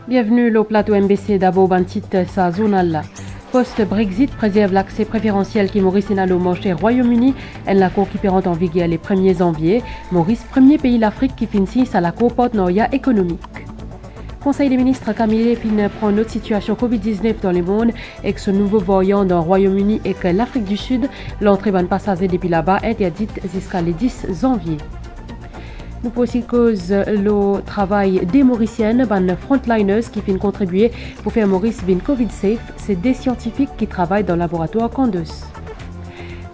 Bienvenue au plateau MBC d'Abo Bantit sa zonal. Post-Brexit préserve l'accès préférentiel qui Maurice Nalo au Royaume-Uni. Elle la cour qui pérante en vigueur les 1er janvier. Maurice, premier pays d'Afrique qui finit à la cour partenariat économique. Conseil des ministres Camille fin prend notre situation Covid-19 dans le monde avec ce nouveau variant dans le Royaume-Uni et que l'Afrique du Sud. L'entrée ban passager depuis là-bas interdite jusqu'à le 10 janvier. Nous aussi cause le travail des Mauriciennes, ban frontliners qui viennent contribuer pour faire Maurice bin Covid safe. C'est des scientifiques qui travaillent dans le laboratoire Candos.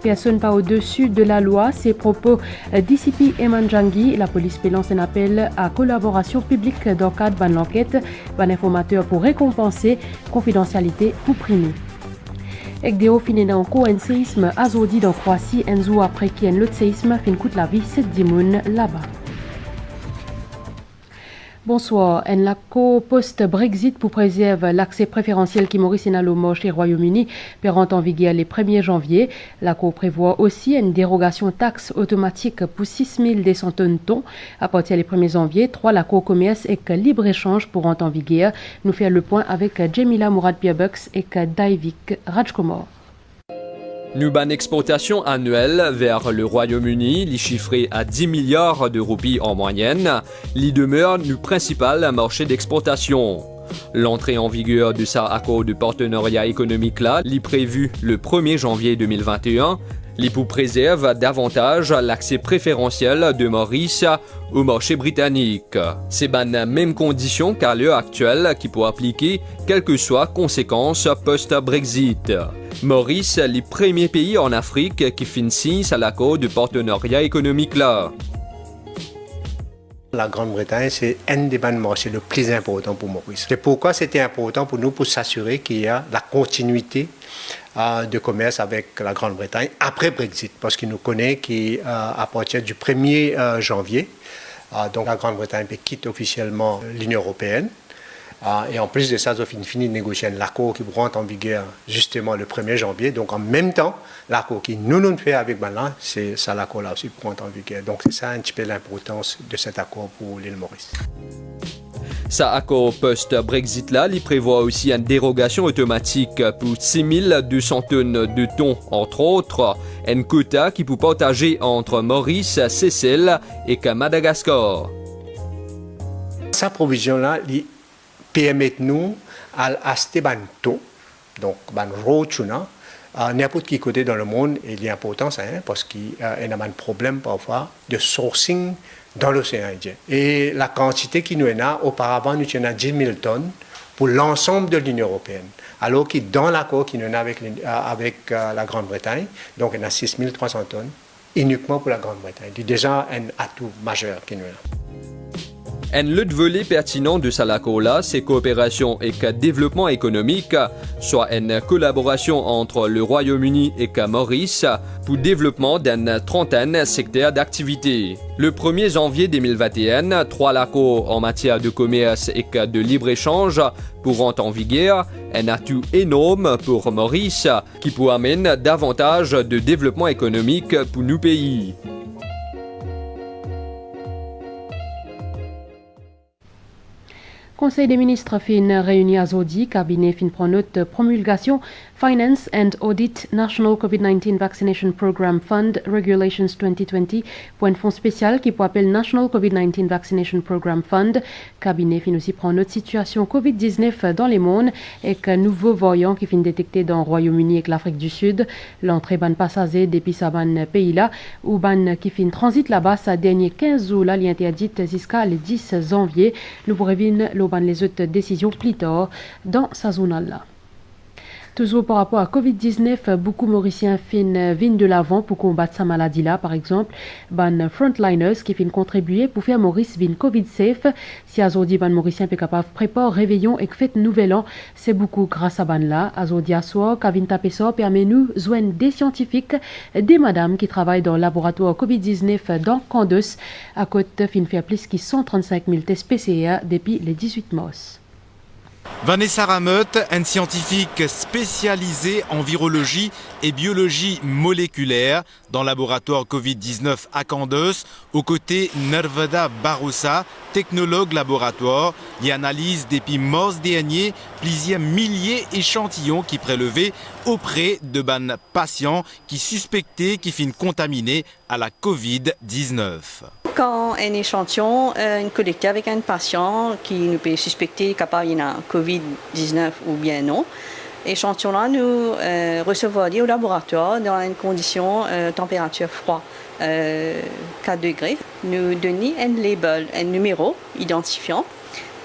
Personne pas au-dessus de la loi, ces propos d'ICP Emanjangi. La police lance un appel à collaboration publique dans le cadre de l'enquête, ban informateur pour récompenser confidentialité pour primer. Avec des hauts finis dans un séisme azodi dans Croatie, un jour après qu'il y ait un autre séisme, fin coûte la vie 7 dimoun là-bas. Bonsoir. En la post-Brexit pour préserver l'accès préférentiel qui Maurice Nalo chez Royaume-Uni pérant en vigueur les 1er janvier. La Cour prévoit aussi une dérogation taxe automatique pour 6200 tonnes thon à partir des 1er janvier. 3. La Cour commerce et que libre-échange pour en vigueur. Nous faire le point avec Jemila Mourad-Pierbucks et Daivik Rajkumar. Nous ban exportation annuelle vers le Royaume-Uni, les chiffré à 10 milliards de roupies en moyenne, les demeure le principal marché d'exportation. L'entrée en vigueur de cet accord de partenariat économique là, est prévue le 1er janvier 2021. L'IPU préserve davantage l'accès préférentiel de Maurice au marché britannique. C'est ban même condition qu'à l'heure actuelle qui peut appliquer quelles que soient conséquences post-Brexit. Maurice est le premier pays en Afrique qui finit à l'accord de partenariat économique là. La Grande-Bretagne, c'est un des marchés le plus important pour Maurice. C'est pourquoi c'était important pour nous pour s'assurer qu'il y a la continuité de commerce avec la Grande-Bretagne après Brexit, parce qu'il nous connaît qu'à partir du 1er janvier, donc la Grande-Bretagne quitte officiellement l'Union européenne. Et en plus de ça, ils ont fini de négocier un accord qui rentre en vigueur justement le 1er janvier. Donc en même temps, l'accord qui nous fait avec Banlan, c'est ça l'accord là aussi qui rentre en vigueur. Donc c'est ça un petit peu l'importance de cet accord pour l'île Maurice. Cet accord post-Brexit là, il prévoit aussi une dérogation automatique pour 6200 tonnes de thon, entre autres, un quota qui peut partager entre Maurice, Seychelles et Madagascar. Cette provision-là, permet nous d'acheter des thon, donc des raw tuna, n'importe qui côté dans le monde. Il est important ça, parce qu'il y a un problème parfois de sourcing dans l'océan Indien. Et la quantité qui nous est là, auparavant, nous avons 10 000 tonnes pour l'ensemble de l'Union européenne. Alors que dans l'accord qui nous est avec la Grande-Bretagne, donc il y a 6 300 tonnes uniquement pour la Grande-Bretagne. C'est déjà un atout majeur qui nous est là. Un autre volet pertinent de cet accord-là, c'est coopération et développement économique, soit une collaboration entre le Royaume-Uni et Maurice pour le développement d'une trentaine de secteurs d'activité. Le 1er janvier 2021, 3 accords en matière de commerce et de libre-échange pourront en vigueur, un atout énorme pour Maurice qui peut amener davantage de développement économique pour nos pays. Conseil des ministres fin réuni à Zodi, cabinet fin prend note promulgation Finance and Audit National COVID-19 Vaccination Program Fund Regulations 2020 pour un fonds spécial qui peut appeler National COVID-19 Vaccination Program Fund. Cabinet fin aussi prend note situation COVID-19 dans les mondes et que nouveau variant qui fin détecté dans le Royaume-Uni et l'Afrique du Sud. L'entrée ban passager depuis sa ban pays là ou ban qui fin transit là-bas sa dernier 15 jours là l'interdite jusqu'à le 10 janvier. Nous pourrons venir les autres décisions plus tard dans sa zone là. Toujours par rapport à Covid-19, beaucoup Mauriciens viennent de l'avant pour combattre sa maladie là, par exemple, ban frontliners qui viennent contribuer pour faire Maurice vin Covid safe. Si aujourd'hui ban Mauricien est capable de préparer réveillon et que fait nouvel an, c'est beaucoup grâce à ban là. Aujourd'hui à soir, Kavin Tapessor permet nous joindre des scientifiques, des madames qui travaillent dans le laboratoire Covid-19 dans Candos, à côté fin faire plus que 135 000 tests PCR depuis le 18 mars. Vanessa Rameut, une scientifique spécialisée en virologie et biologie moléculaire dans le laboratoire Covid-19 à Candos, aux côtés Nervada Barossa, technologue laboratoire, qui analyse depuis mars dernier plusieurs milliers d'échantillons qui prélevés auprès de patients qui suspectaient qu'ils finissent contaminés à la Covid-19. Quand un échantillon est collecté avec un patient qui nous peut suspecter qu'il y a Covid-19 ou bien non, l'échantillon-là nous recevons au laboratoire dans une condition température froide, 4 degrés. Nous donnons un label, un numéro identifiant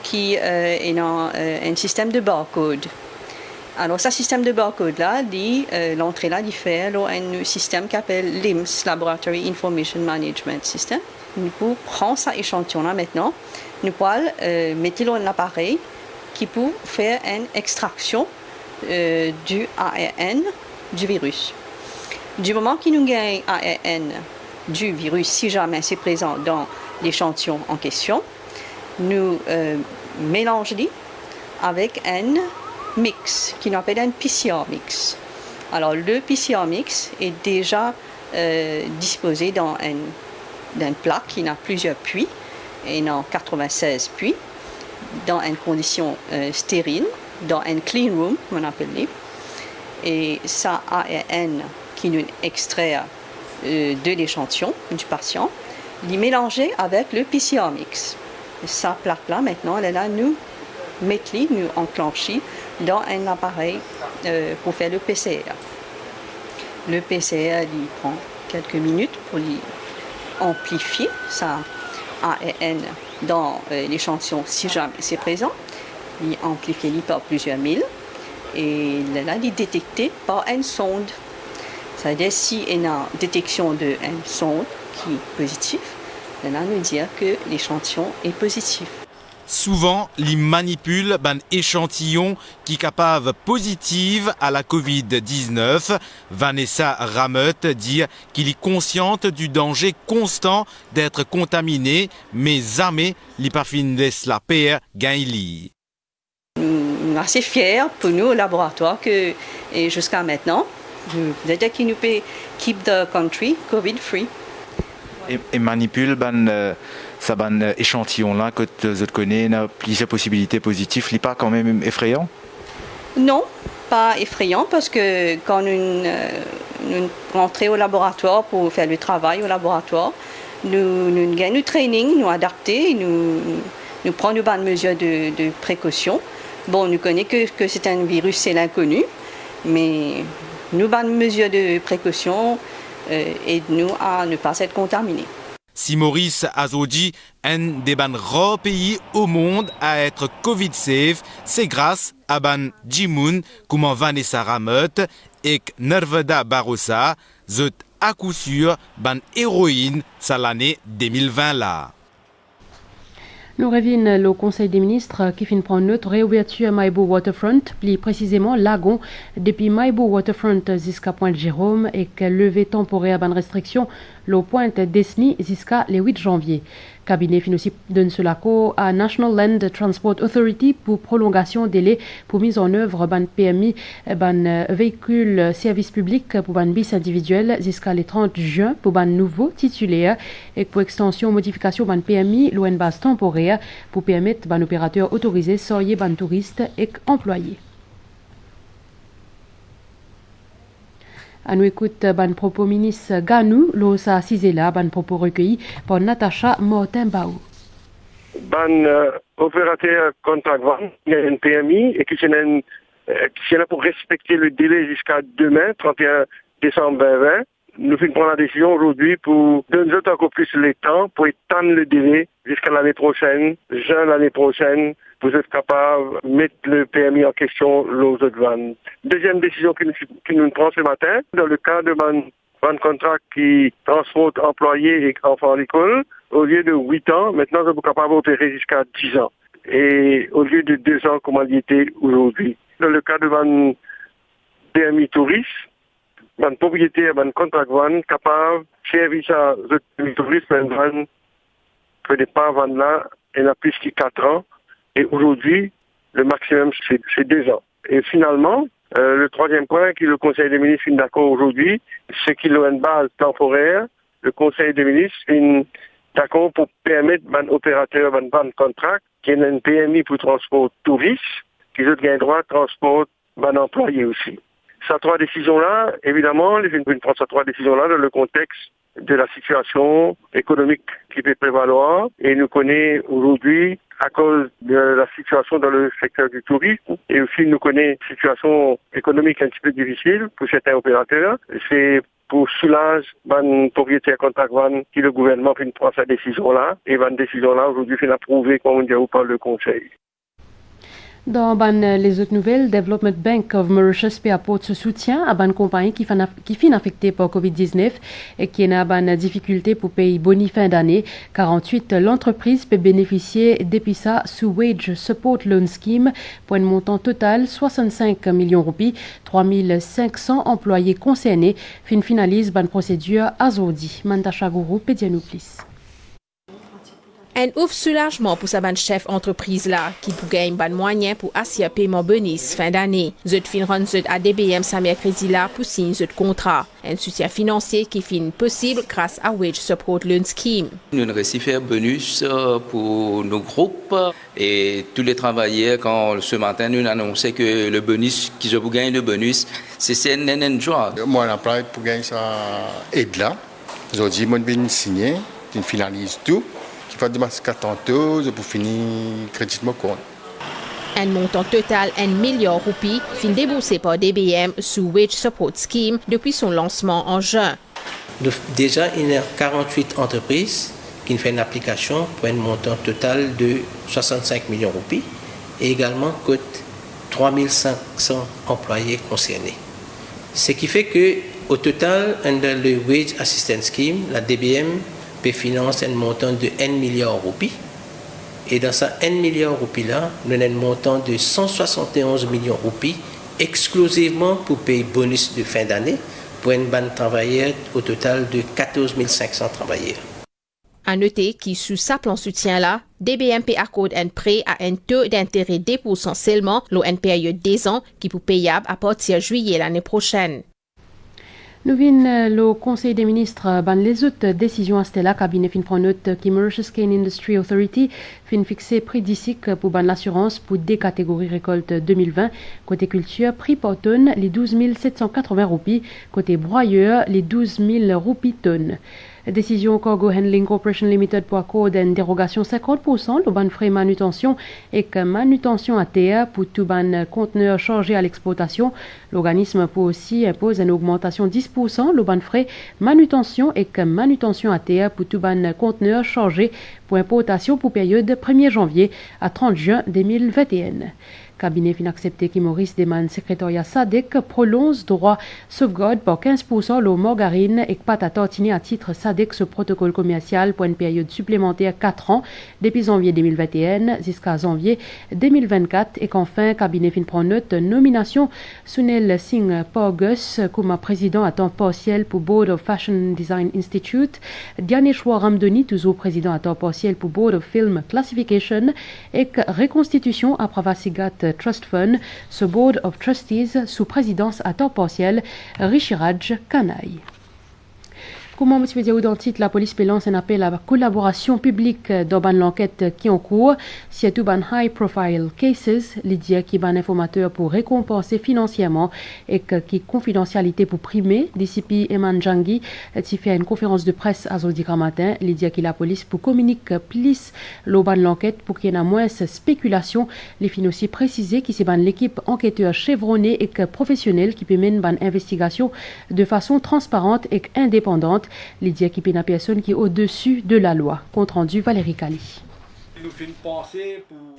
qui est dans un système de barcode. Alors, ce système de barcode-là, l'entrée-là, il fait un système qui s'appelle LIMS, Laboratory Information Management System. Nous pouvons prendre cet échantillon-là maintenant, nous pouvons mettre dans l'appareil qui peut faire une extraction du ARN du virus. Du moment qu'il nous gagne ARN du virus, si jamais c'est présent dans l'échantillon en question, nous mélangeons avec un mix qui nous appelle un PCR mix. Alors le PCR mix est déjà disposé dans une plaque qui a plusieurs puits, et dans 96 puits, dans une condition stérile, dans un clean room, on appelle. Et ça ARN qui nous extrait de l'échantillon du patient, il est mélangé avec le PCR mix. Et sa plaque-là, maintenant, elle est là, nous enclenchons dans un appareil pour faire le PCR. Le PCR, il prend quelques minutes pour amplifier sa ARN dans l'échantillon si jamais c'est présent. Il amplifie par plusieurs mille et là, il est détecté par une sonde. C'est-à-dire si il y a une détection d'une sonde qui est positive, là, nous dire que l'échantillon est positif. Souvent, ils manipulent un échantillon qui est capable positive à la Covid-19. Vanessa Rameut dit qu'il est consciente du danger constant d'être contaminé, mais jamais il pas fin laisse la paix gagner. Nous sommes assez fiers pour nous au laboratoire que jusqu'à maintenant, c'est-à-dire qu'il nous peut keep the country COVID-free. Et manipule ça échantillon là que tu connais, il y a plusieurs possibilités positives, n'est pas quand même effrayant? Non, pas effrayant parce que quand nous rentrons au laboratoire pour faire le travail au laboratoire, nous gagnons du training, nous adapter, nous prenons de bonnes mesures de précaution. Bon, nous connaissons que c'est un virus, c'est l'inconnu, mais nous bonnes mesures de précaution aident-nous à ne pas être contaminés. Si Maurice Azodi, un des rares pays au monde à être Covid-safe, c'est grâce à Jimoun, comme Vanessa Rameut et Nervada Barossa, zut à coup sûr héroïne ça l'année 2020 là. Nous revenons le Conseil des ministres qui finit prendre notre réouverture Maïbo Waterfront, plus précisément Lagon, depuis Maïbo Waterfront jusqu'à Pointe-Jérôme et que levé temporaire ban restriction, le Pointe Desni jusqu'à le 8 janvier. Cabinet fin aussi donne cela à National Land Transport Authority pour prolongation délai pour mise en œuvre ban PMI ban véhicule service public pour ban bis individuel jusqu'à le 30 juin pour ban nouveau titulaire et pour extension modification ban PMI loin base temporaire pour permettre ban opérateur autorisé soyer ban touriste et employés. À nous écoute ban propos ministre Ganou, l'osa Cisela, ban propos recueillis par Natacha Martin-Baou. Ban opérateur contact il y a une PMI et qui est là pour respecter le délai jusqu'à demain, 31 décembre 2020. Nous prenons la décision aujourd'hui pour donner encore plus le temps pour étendre le délai jusqu'à l'année prochaine, juin l'année prochaine. Vous êtes capable de mettre le PMI en question aux autres vannes. Deuxième décision que nous prenons ce matin, dans le cas de van contrat qui transporte employés et enfants à l'école, au lieu de 8 ans, maintenant nous sommes capables d'opérer jusqu'à 10 ans. Et au lieu de 2 ans comme il était aujourd'hui. Dans le cas de van PMI touriste, van propriétaire, van contrat van capable de servir à les touristes, van que des pas van là, il y a plus que 4 ans. Et aujourd'hui, le maximum c'est 2 ans. Et finalement, le troisième point que le Conseil des ministres est d'accord aujourd'hui, c'est qu'il y a une base temporaire. Le Conseil des ministres est d'accord pour permettre aux opérateurs de contrat qui ont une PMI pour transport touriste, qu'ils ont un droit de transport employés aussi. Ces 3 décisions-là, évidemment, les une prendre ces 3 décisions-là dans le contexte de la situation économique qui peut prévaloir. Et nous connaissons aujourd'hui, à cause de la situation dans le secteur du tourisme, et aussi nous connaissons une situation économique un petit peu difficile pour certains opérateurs. C'est pour soulager les propriétaires contract qui le gouvernement prend sa décision-là. Et cette décision-là, aujourd'hui, c'est approuvée, comme on dit, par le Conseil. Dans les autres nouvelles, Development Bank of Mauritius apporte ce soutien à une compagnie qui fin affectée par Covid-19 et qui a une difficulté pour payer boni fin d'année. 48, l'entreprise peut bénéficier d'EPISA sous Wage Support Loan Scheme pour un montant total 65 millions de roupies. 3500 employés concernés. Finalise une procédure à Zodi. Mantasha Gourou, Pédianouplis. Un ouf soulagement pour sa chef entreprise là, qui pour gagner ban moyen pour assurer paiement bonus fin d'année. Zut fin run zut à DBM sa mercredi là pour signer zut contrat. Un soutien financier qui fin possible grâce à Wage Support Loan Scheme. Nous avons reçu un bonus pour nos groupes et tous les travailleurs quand ce matin nous annonçons que le bonus, qu'ils ont gagné le bonus, c'est une joie. Moi, l'employé pour gagner ça aide là. Ils ont dit, moi, je vais signer, je finalise tout. Qui va demander 14 pour finir crédit mon compte. Un montant total 1 milliard de roupies fin déboursé par DBM sous Wage Support Scheme depuis son lancement en juin. Déjà, il y a 48 entreprises qui font une application pour un montant total de 65 millions de roupies et également coûte 3500 employés concernés. Ce qui fait qu'au total, dans le Wage Assistance Scheme, la DBM finance un montant de 1 milliard de roupies. Et dans ce 1 milliard de roupies-là, nous avons un montant de 171 millions de roupies exclusivement pour payer bonus de fin d'année pour une bande de travailleurs au total de 14 500 travailleurs. À noter qui sous sa plan soutien-là, DBMP accorde un prêt à un taux d'intérêt 10% seulement, lors une période de 10 ans qui peut payable à partir de juillet l'année prochaine. Nous venons le Conseil des ministres les autres décisions à Stella cabinet fin prend note qui Mauritius Cane Industry Authority fin fixer prix d'ici pour l'assurance pour des catégories récolte 2020 côté culture prix par tonne les 12 780 roupies côté broyeur les 12 000 roupies tonnes. Décision Cargo Handling Corporation Limited pour accorder une dérogation 50% le ban frais manutention et que manutention à terre pour tout ban conteneur chargé à l'exportation. L'organisme peut aussi imposer une augmentation 10% le ban frais manutention et que manutention à terre pour tout ban conteneur chargé pour importation pour période 1er janvier à 30 juin 2021. Cabinet fin accepté qui Maurice Desman, secrétariat SADC, prolonge droit sauvegarde par 15% l'eau margarine et pâte à tartiner à titre SADC ce protocole commercial pour une période supplémentaire 4 ans, depuis janvier 2021 jusqu'à janvier 2024 et qu'enfin, cabinet fin prend note nomination Sunil Singh Porgus comme président à temps partiel pour Board of Fashion Design Institute, Dianeshwar Ramdoni toujours président à temps partiel pour Board of Film Classification et que reconstitution à Pravasigat Trust Fund, ce Board of Trustees sous présidence à temps partiel Richiraj Kanai. Comment M. Diaou dans le titre, la police lance un appel à la collaboration publique dans l'enquête qui est en cours. C'est tout ban high profile cases, l'idée qui ban informateur pour récompenser financièrement et qui confidentialité pour primer. DCP Eman Jangi qui fait une conférence de presse à Zodi matin, l'idée qui la police pour communiquer plus l'auban l'enquête pour qu'il y ait moins de spéculation. Les fins aussi précisé qui c'est ban l'équipe enquêteur chevronnée et professionnelle qui peut mener ban investigation de façon transparente et indépendante. Lydia qui est une personne qui est au-dessus de la loi. Compte rendu Valérie Cali.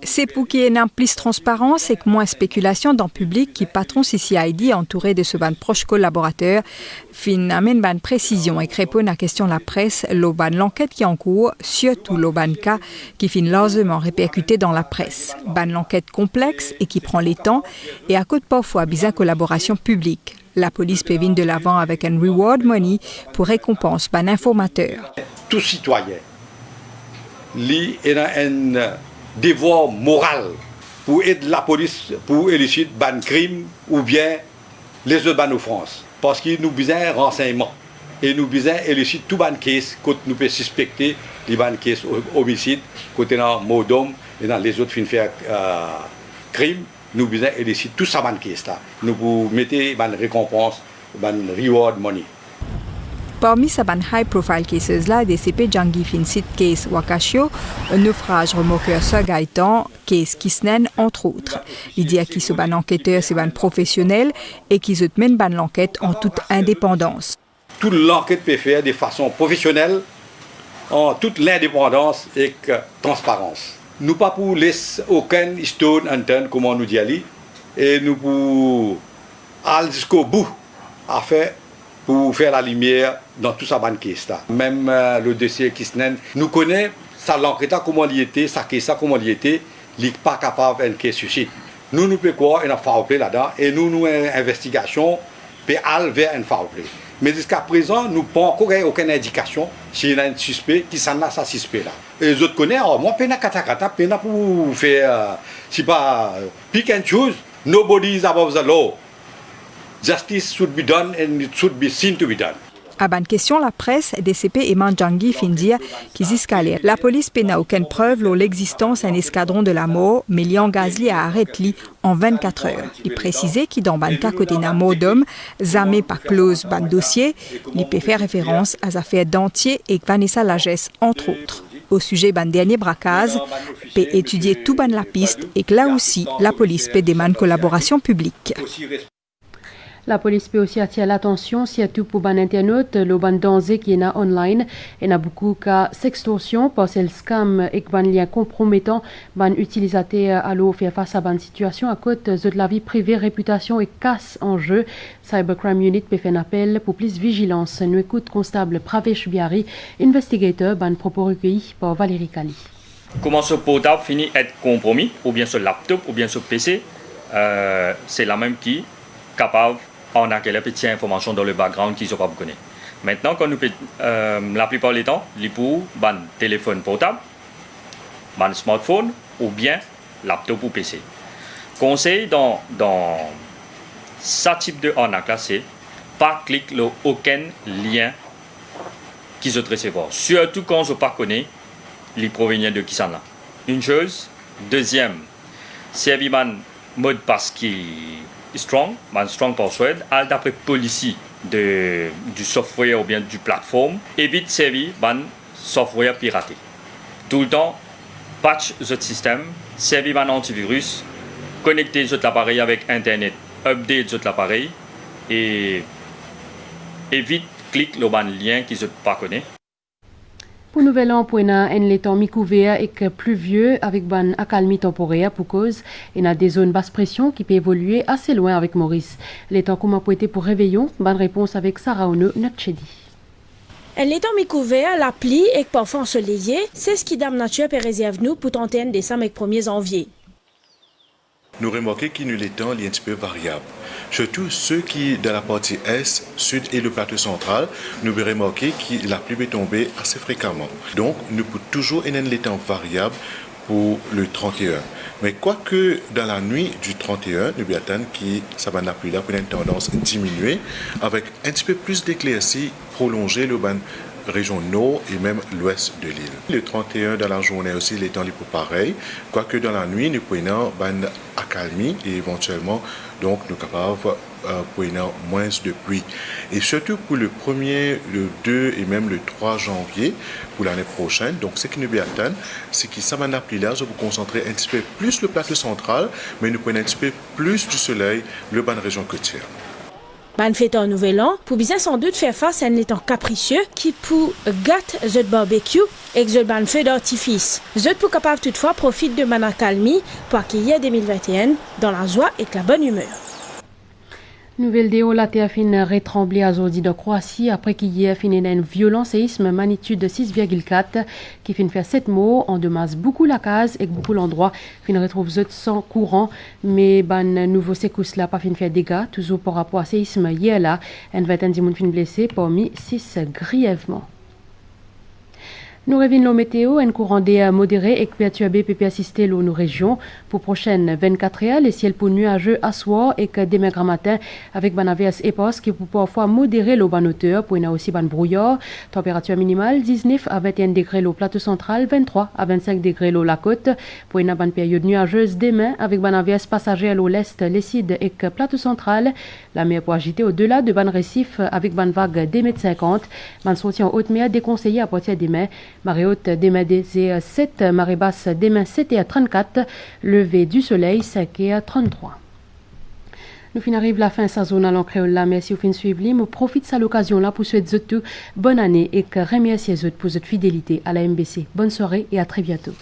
C'est pour qu'il y ait une plus transparence et que moins spéculation dans le public qui patron CCID entouré de ce ban proche collaborateur fin amène ban précision et répond à la question de la presse l'auban l'enquête qui est en cours surtout l'auban cas qui fin largement répercuté dans la presse ban l'enquête complexe et qui prend les temps et à cause parfois bizarre collaboration publique. La police peut venir de l'avant avec un reward money pour récompense ban informateur. Tout citoyen, il a un devoir moral pour aider la police pour élucider ban crime ou bien les autres ban France. Parce qu'il nous besoin renseignement et nous besoin élucider tout ban case que nous pouvons suspecter les ban case homicide côté dans Modom et dans les autres fins faire crime. Nous besoin élucider tout ça ban case là. Nous pour mettre ban récompense, ban reward money. Parmi ces high-profile cases là, DCP Djangi Finsit case Wakashio, un naufrage remorqueur Sir Gaëtan, case Kisnen, entre autres. Il dit à qui ce ban enquêteur, c'est ban professionnel et qui se mène ban l'enquête en toute indépendance. Toute l'enquête peut faire de façon professionnelle, en toute l'indépendance et transparence. Nous pas pour laisser aucun stone unturned, comment nous dit Ali, et nous pour aller jusqu'au bout à faire pour faire la lumière dans tout ça ban case là. Même le dossier Kisnen nous connaît ça l'enquête comment il était, ça case comment il était, il n'est pas capable d'un case suicide. Nous peut quoi, on a foul play là-dedans et nous investigation peut aller vers un foul play. Mais jusqu'à présent, nous n'avons pas encore aucune indication s'il y a un suspect qui s'en a ça suspect là. Et les autres connaissent, moi peine katakata, peine pour faire si pas pick and choose, nobody is above the law. Justice should be done and it should be seen to be done. À bonne question, la presse, DCP et Mandjangi fin dire qu'ils escalèrent. La police n'a aucune preuve de l'existence d'un escadron de la mort, mais Lian Gazli a arrêté en 24 heures. Il précisait qu'il dans Banka côté d'un mot d'homme, jamais pas close ban dossier, il peut faire référence à affaires d'Antier et Vanessa Lagesse, entre autres. Au sujet ban dernier braquage, peut étudier tout ban la piste et que là aussi, la police peut demander collaboration publique. La police peut aussi attirer l'attention, surtout pour les internautes, le ban danger qui est online. Il y a beaucoup de cas d'extorsion parce que le scam et ban lien compromettant, ban utilisateur à l'eau faire face à ban situation à cause de la vie privée, réputation et casse en jeu. Cybercrime Unit peut faire un appel pour plus de vigilance. Nous écoute constable Pravesh Biari, investigateur, ban propos recueillis par Valérie Kali. Comment ce portable finit être compromis, ou bien ce laptop, ou bien ce PC, c'est la même qui capable on a quelques petites informations dans le background qu'ils ne sont pas connaître. Maintenant, quand nous la plupart du temps, les pour ban téléphone portable, ban smartphone ou bien laptop ou PC. Conseil dans ce type de arnaque là, c'est pas cliquer sur aucun lien qu'ils ont recevoir. Surtout quand je ne pas connais les provenients de qui sont là. Une chose. Deuxième, c'est un mode passe qui strong password, d'après policy du software ou bien du plateforme, évite servir ban software piraté. Tout le temps, patch ce système, servir ban antivirus, connecter cet appareil avec internet, update cet appareil et évite clique le ban lien qui ne pas connaît. Pour Nouvel An, pour un temps mi-couvert et pluvieux avec ban accalmie temporaire pour cause, il y a des zones basse pression qui peuvent évoluer assez loin avec Maurice. Les temps comment pour été pour réveillon, bonne réponse avec Sarah Ono, notre chédi. Un temps mi-couvert, la pluie et parfois ensoleillé, c'est ce qui Dame Nature peut réserver nous pour tenter décembre et 1er janvier. Nous remarquons qu'il y a des temps un petit peu variables. Surtout ceux qui, dans la partie est, sud et le plateau central, nous remarquons que la pluie peut tomber assez fréquemment. Donc, nous pouvons toujours avoir des temps variables pour le 31. Mais quoique dans la nuit du 31, nous attendons que ça va la pluie là pour une tendance diminuer avec un petit peu plus d'éclaircies prolongées le ban région nord et même l'ouest de l'île. Le 31 dans la journée aussi, les temps sont pareil, quoique dans la nuit, nous prenons ban accalmie et éventuellement, donc nous sommes capables prenons moins de pluie. Et surtout pour le 1er, le 2 et même le 3 janvier pour l'année prochaine, donc ce qui nous attend, c'est que ça va la pluie là, je vous concentrer un petit peu plus le plateau central, mais nous prenons un petit peu plus du soleil, le ban région côtière. Ban fête en Nouvel An, pour bien sans doute faire face à un temps capricieux qui pour gâte the barbecue et the ban feu d'artifice. The pour capable toutefois profite de ban accalmie pour accueillir 2021 dans la joie et la bonne humeur. Nouvelle déo, la terre fin rétremblée à Zordi de Croatie après qu'hier fin un violent séisme magnitude de 6,4 qui fin faire 7 morts, endommage beaucoup la case et beaucoup l'endroit fin retrouve sans courant mais ban nouveau secousse là pas fin faire dégâts toujours par rapport à séisme hier là un 21 personnes fin blessé parmi 6 grièvement. Nous revenons la météo, un courant d'air modéré et perturbé peut assister nos régions. Pour prochaine 24 heures, les ciels pour nuageux à soir et que demain grand matin avec ban averse épaisse qui peut parfois modérer l'eau ban hauteur pour aussi ban brouillard. Température minimale 19 à 21 degrés l'eau plateau central, 23 à 25 degrés l'eau la côte. Pour une bonne période nuageuse demain avec ban averse passager à l'eau l'est, les sides et que plateau central. La mer pour agiter au-delà de ban récif avec ban vague des mètres 50. Ban sortie en haute mer déconseillé à partir des mers. Marée haute demain des 7, marée basse demain 7 et à 34, lever du soleil 5 et à 33. Nous fin arrive la fin de sa zone à l'encréole là. Merci au fin suivre. Nous profite de cette occasion là pour souhaiter tout bonne année et que remercier les autres pour votre fidélité à la MBC. Bonne soirée et à très bientôt.